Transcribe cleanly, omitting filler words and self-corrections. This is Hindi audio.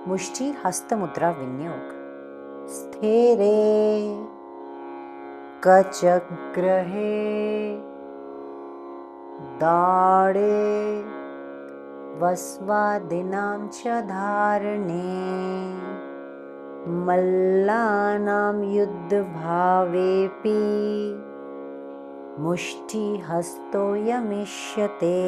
मुष्टि हस्तमुद्रा विनियोग। स्थिरे कचग्रहे दाढे वस्वादीनां च धारणे मल्लानां युद्धभावेऽपि मुष्टिहस्तो यमिष्यते।